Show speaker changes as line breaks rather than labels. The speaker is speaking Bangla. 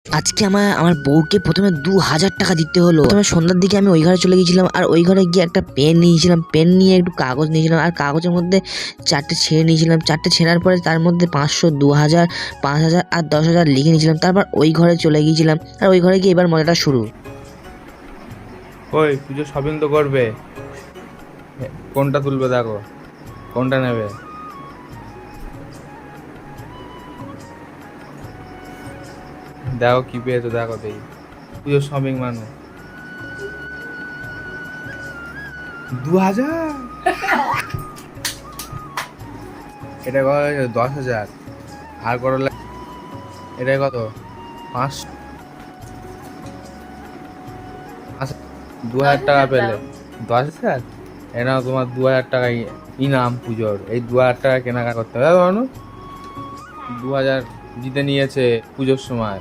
আজকে আমার বউকে প্রথমে 2000 টাকা দিতে হলো। প্রথমে সন্ধ্যার দিকে আমি ওই ঘরে চলে গিয়েছিলাম, আর ওই ঘরে গিয়ে একটা পেন নিয়েছিলাম, পেন নিয়ে একটু কাগজ নিয়েছিলাম, আর কাগজের মধ্যে 4টে ছেড়ে নিয়েছিলাম। 4টে ছেঁড়ার পরে তার মধ্যে 500, 2000, 5000 আর 10,000 লিখে নিয়েছিলাম। তারপর ওই ঘরে চলে গিয়েছিলাম, আর ওই ঘরে গিয়ে এবার মজাটা শুরু।
ওই পুজো শপিং তো করবে, কোনটা তুলবে দেখো, কোনটা নেবে? দেখো কি পেয়েছো, দেখো দেখি। পুজো শপিং মানে 2000, এটা কত হয়েছে? 10,000। আর কত এটা কত? 5, 2,000 টাকা পেলে 10,000। এটা তোমার 2,000 টাকা ইনাম পুজোর। এই 2,000 টাকা কেনাকাটা করতে হবে মানুষ। 2,000 জিতে নিয়েছে পুজোর সময়।